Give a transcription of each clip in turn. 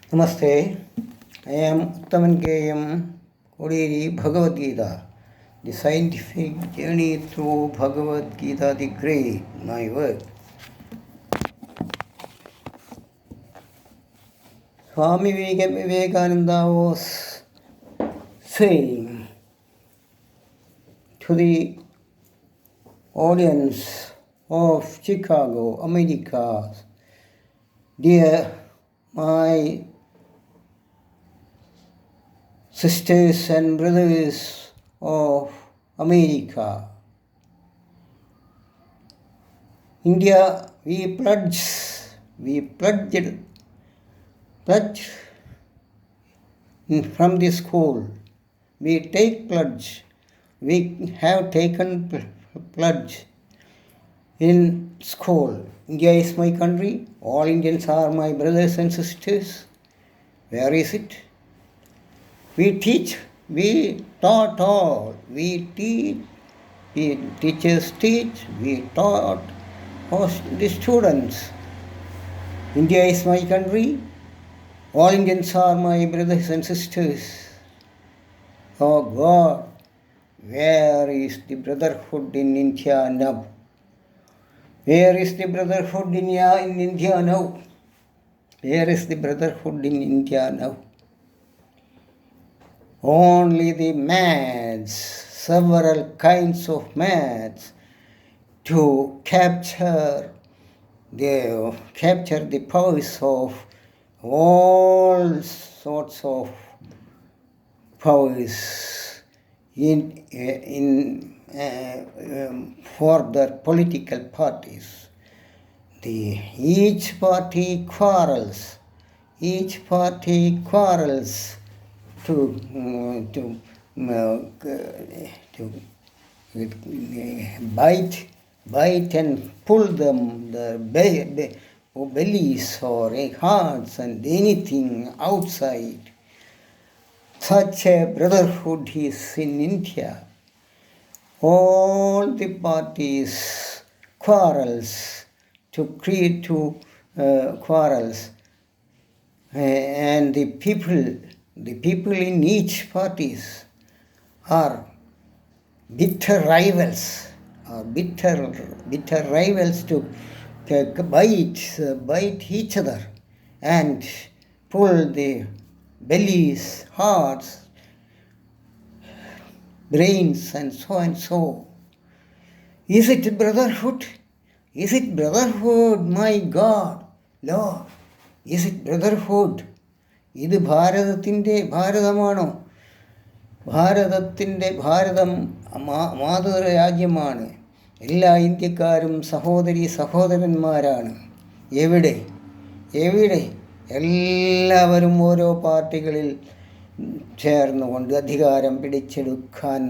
Namaste. I am Uttaman K.M. Kodiri Bhagavad Gita, the scientific journey through Bhagavad Gita the Great, my work. Swami Vivekananda was saying to the audience of Chicago, America, dear my sisters and brothers of America, India, we pledged from the school. We take pledge. We have taken pledge in school. India is my country. All Indians are my brothers and sisters. Where is it? We teach, we taught all. We teach, teachers teach, we taught the students. India is my country. All Indians are my brothers and sisters. Oh God, where is the brotherhood in India now? Where is the brotherhood in India now? Where is the brotherhood in India now? Only the maths, several kinds of maths to capture the powers of all sorts of powers for their political parties. Each party quarrels to bite and pull them, the bellies or hearts and anything outside. Such a brotherhood is in India. All the parties quarrels quarrels, and the people in each parties are bitter rivals to bite each other and pull the bellies, hearts, brains, and so. Is it brotherhood? Is it brotherhood, my God, Lord? Is it brotherhood? ഇത് ഭാരതമാണോ? ഭാരതം മാതൃരാജ്യമാണ്. എല്ലാ ഇന്ത്യക്കാരും സഹോദരന്മാരാണ്. എവിടെ എല്ലാവരും ഓരോ പാർട്ടികളിൽ ചേർന്നുകൊണ്ട് അധികാരം പിടിച്ചെടുക്കാൻ,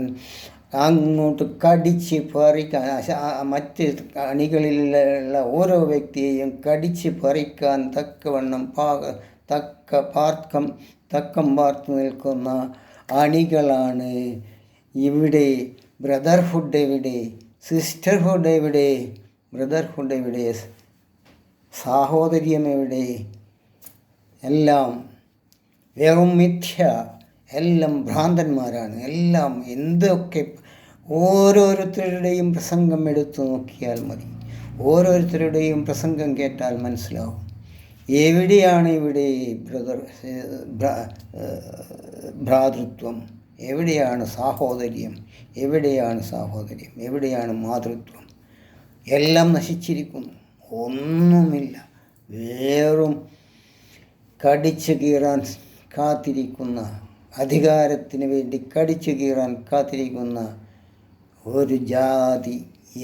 അങ്ങോട്ട് കടിച്ച് പറിക്കാൻ, മറ്റ് അണികളിലുള്ള ഓരോ വ്യക്തിയെയും കടിച്ച് പറിക്കാൻ തക്കവണ്ണം തക്കം പാർത്തു നിൽക്കുന്ന അണികളാണ് ഇവിടെ. ബ്രദർഹുഡ് എവിടെ? സിസ്റ്റർഹുഡ് എവിടെ? ബ്രദർഹുഡ് എവിടെ? സാഹോദര്യം എവിടെ? എല്ലാം വെറും മിഥ്യ, എല്ലാം ഭ്രാന്തന്മാരാണ്. എല്ലാം എന്തൊക്കെ ഓരോരുത്തരുടെയും പ്രസംഗം എടുത്തു നോക്കിയാൽ മതി. ഓരോരുത്തരുടെയും പ്രസംഗം കേട്ടാൽ മനസ്സിലാവും എവിടെയാണ് ഇവിടെ ഭ്രാതൃത്വം, എവിടെയാണ് സാഹോദര്യം, എവിടെയാണ് മാതൃത്വം? എല്ലാം നശിച്ചിരിക്കുന്നു. ഒന്നുമില്ല. വെറും കടിച്ചു കീറാൻ കാത്തിരിക്കുന്ന, അധികാരത്തിന് വേണ്ടി കടിച്ചു കീറാൻ കാത്തിരിക്കുന്ന ഒരു ജാതി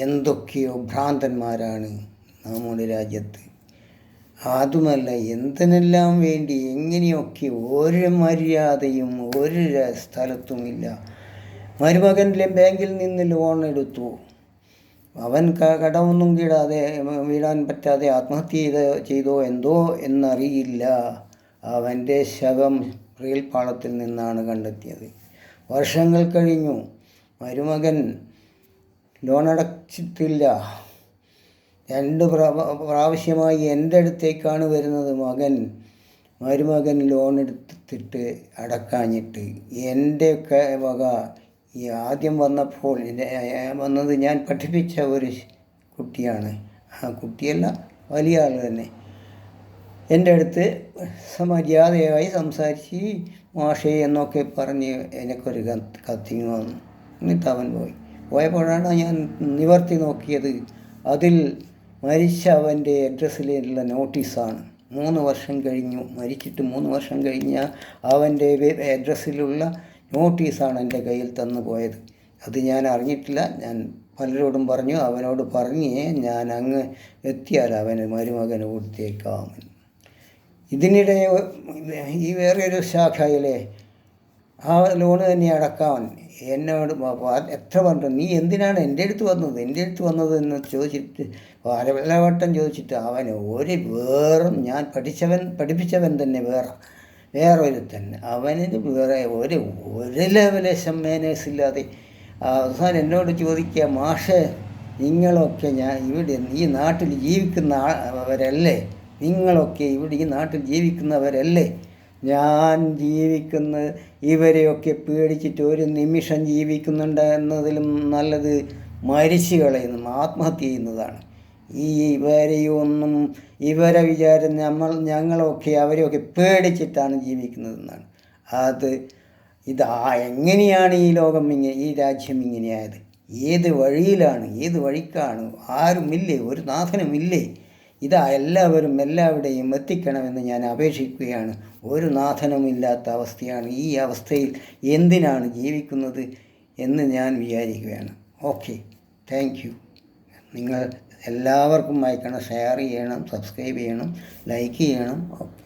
എന്തൊക്കെയോ ഭ്രാന്തന്മാരാണ് നമ്മുടെ രാജ്യത്ത്. അതുമല്ല, എന്തിനെല്ലാം വേണ്ടി എങ്ങനെയൊക്കെ ഒരു മര്യാദയും ഒരു സ്ഥലത്തുമില്ല. മരുമകനിലെ ബാങ്കിൽ നിന്ന് ലോൺ എടുത്തു. അവൻ കടമൊന്നും വീടാൻ പറ്റാതെ ആത്മഹത്യ ചെയ്തോ എന്തോ എന്നറിയില്ല. അവൻ്റെ ശവം റെയിൽപാളത്തിൽ നിന്നാണ് കണ്ടെത്തിയത്. വർഷങ്ങൾ കഴിഞ്ഞു. മരുമകൻ ലോൺ അടച്ചിട്ടില്ല. 2 പ്രാവശ്യമായി എൻ്റെ അടുത്തേക്കാണ് വരുന്നത്. മകൻ മരുമകൻ ലോൺ എടുത്തിട്ട് അടക്കാഞ്ഞിട്ട് എൻ്റെയൊക്കെ വക ഈ ആദ്യം വന്നപ്പോൾ വന്നത് ഞാൻ പഠിപ്പിച്ച ഒരു കുട്ടിയാണ്. ആ കുട്ടിയല്ല, വലിയ ആൾ തന്നെ. എൻ്റെ അടുത്ത് മര്യാദയായി സംസാരിച്ച് മാഷേ എന്നൊക്കെ പറഞ്ഞ് എനിക്കൊരു കത്തിങ് വന്നു. എന്നിട്ട് അവൻ പോയപ്പോഴാണ് ഞാൻ നിവർത്തി നോക്കിയത്. അതിൽ മരിച്ച അവൻ്റെ അഡ്രസ്സിലുള്ള നോട്ടീസാണ്. 3 വർഷം കഴിഞ്ഞു, മരിച്ചിട്ട് 3 വർഷം കഴിഞ്ഞ അവൻ്റെ അഡ്രസ്സിലുള്ള നോട്ടീസാണ് എൻ്റെ കയ്യിൽ തന്നു പോയത്. അത് ഞാൻ അറിഞ്ഞിട്ടില്ല. ഞാൻ പലരോടും പറഞ്ഞു, അവനോട് പറഞ്ഞ് ഞാൻ അങ്ങ് എത്തിയാൽ അവന് മരുമകന് കൊടുത്തേക്കാമെന്ന്. ഇതിനിടെ ഈ വേറൊരു ശാഖയിലെ ആ ലോണ് തന്നെ അടക്കാൻ എന്നോട് എത്ര പറഞ്ഞു, നീ എന്തിനാണ് എൻ്റെ അടുത്ത് വന്നത് എന്ന് ചോദിച്ചിട്ട് പലവട്ടം ചോദിച്ചിട്ട് അവന് ഞാൻ പഠിപ്പിച്ചവൻ തന്നെ വേറൊരുത്തൻ, അവന് വേറെ ഒരു ലെവലേശം മാനേഴ്സ് ഇല്ലാതെ അവസാനം എന്നോട് ചോദിക്കുക, മാഷേ നിങ്ങളൊക്കെ ഈ നാട്ടിൽ ജീവിക്കുന്നവരല്ലേ, ഈ നാട്ടിൽ ജീവിക്കുന്നവരല്ലേ, ഞാൻ ജീവിക്കുന്നത് ഇവരെയൊക്കെ പേടിച്ചിട്ട് ഒരു നിമിഷം ജീവിക്കുന്നുണ്ട് എന്നതിലും നല്ലത് മരിച്ചു കളയുന്നു, ആത്മഹത്യ ചെയ്യുന്നതാണ്. ഇവരെ വിചാരം ഞങ്ങളൊക്കെ അവരെയൊക്കെ പേടിച്ചിട്ടാണ് ജീവിക്കുന്നതെന്നാണ്. എങ്ങനെയാണ് ഈ ലോകം ഈ രാജ്യം ഇങ്ങനെയായത്? ഏത് വഴിക്കാണ്? ആരുമില്ലേ, ഒരു നാഥനുമില്ലേ? എല്ലാവരുടെയും എത്തിക്കണമെന്ന് ഞാൻ അപേക്ഷിക്കുകയാണ്. ഒരു നാഥനുമില്ലാത്ത അവസ്ഥയാണ്. ഈ അവസ്ഥയിൽ എന്തിനാണ് ജീവിക്കുന്നത് എന്ന് ഞാൻ വിചാരിക്കുകയാണ്. Okay, thank you. നിങ്ങൾ എല്ലാവർക്കും അയക്കണം, ഷെയർ ചെയ്യണം, സബ്സ്ക്രൈബ് ചെയ്യണം, ലൈക്ക് ചെയ്യണം. ഓക്കെ.